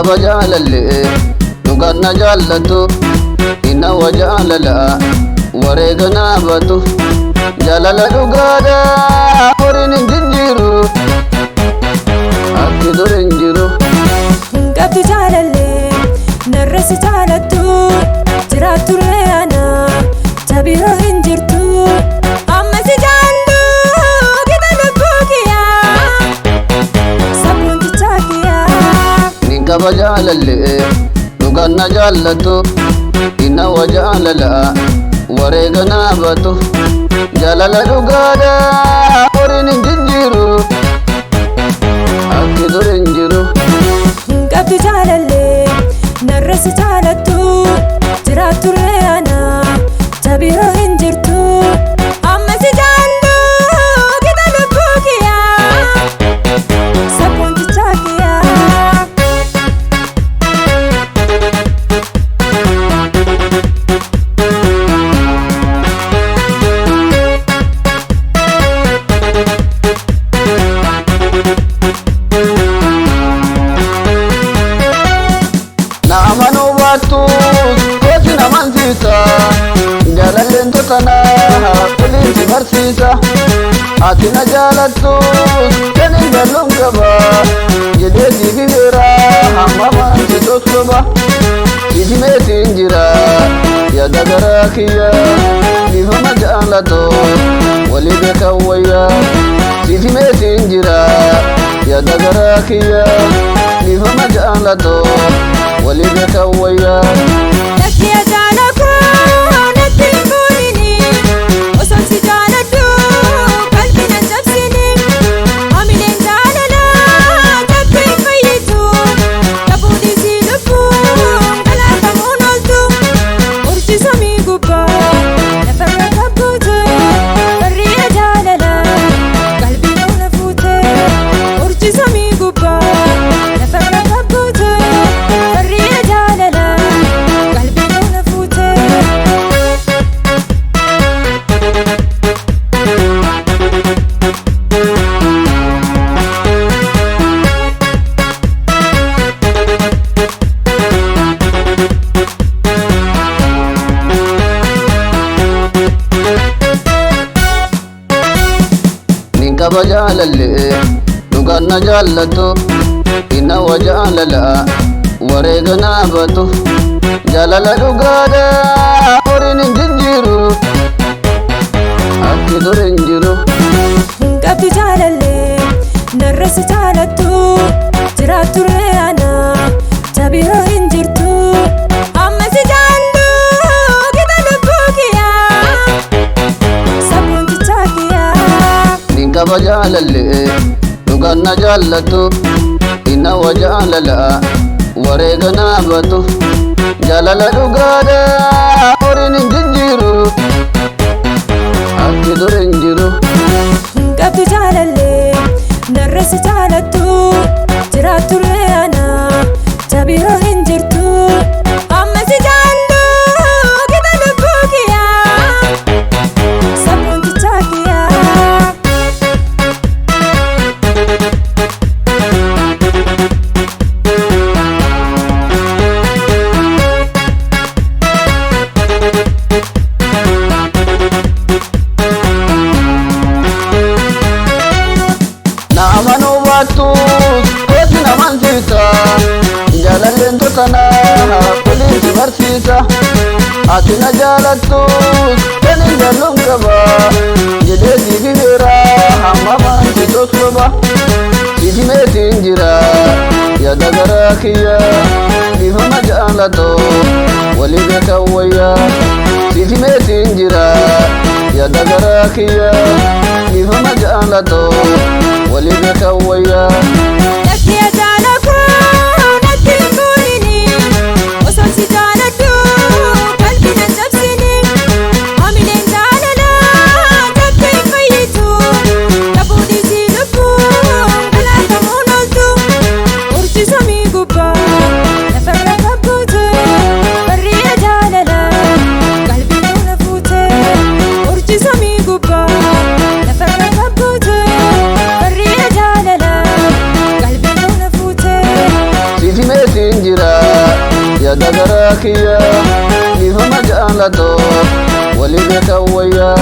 qaba jaalallee dhugaan na jaallatu inna wajaalala wareega naabatu jaalala dhugaadha horiin hin jijjiiru akki dur hin jiru. Qabdu jaalallee narras jaalattu jiraattu re'ana jabiroo hin jirtu amma si jaallu gita lubbuu kiyyaa sabboon tichaa kiyyaa. Nin qaba jaalallee dhugaan na jaallatu inna wajaalala wareega naabatu jaalala dhugaadha horiin hin jijjiiru akki dur hin jiru. Qabdu jaalallee narras jaalattu jiraattu re'ana jabiroo hin jirtu amma si jaallu gita lubbuu kiyyaa sabboon tichaa kiyyaa. Kooti namansiisa jaalalleen totana kuliinsi barsiisa ati na jaalattus kan hin jalluun qaba jedhee siif beera hamma maansi tossoba isimeetiin jira yaada garaa kiyya bifama jaalato walii beekan wayya isimeetiin jira yaada garaa kiyya bifama jaalato walii beekan wayya. Lakkiya jaalakoo natti hin fuudhini osoo si jaaladhu qalbii na cabsini hamileen jaalalaa takka hin fayyitu qabuudhiisii lubbuun galaafamuun ooltu urjii samii gubbaa lafarra kabbuute barriina jaalalaa qalbii na fuute urjii samii gubbaa lafarra kabbuute barriina jaalalaa qalbii na fuute. Nin qaba jaalallee dhugaan na jaallatu inna wajaalala wareega naabatu jaalala dhugaadha horiin hin jijjiiru akki dur hin jiru. Qabdu jaalallee narras jaalattu jiraattu re'ana jabiroo hin jirtu amma si jaallu gita lubbuu kiyyaa sabboon tichaa kiyyaa. Nin qaba jaalallee dhugaan na jaallatu inna wajaalala wareega naabatu jaalala dhugaadha horiin hin jijjiiru akki dur hin jiru. Qabdu jaalallee narras jaalattu jiraattu re'ana jabiroo hin jirtu amma si jaallu gita lubbuu kiyyaa sabboon tichaa kiyyaa. Na amanuu baattus kooti namansiisa jaalalleen totana kuliinsi barsiisa ati na jaalattus kan hin jalluun qaba jedhee siif beera hamma maansi tossoba isimeetiin jira yaada garaa kiyya bifama jaalato walii beekan wayya isimeetiin jira yaada garaa kiyya bifama jaalato walii beekan wayya. Lakkiya jaalakoo natti hin fuudhini osoo si jaaladhu qalbii na cabsini hamileen jaalalaa takka hin fayyitu qabuudhiisii lubbuun galaafamuun ooltu urjii samii gubbaa lafarra kabbuute barriina jaalalaa qalbii na fuute urjii samii gubbaa lafarra kabbuute. يا كيا نفهم جالتو ولي بك ويا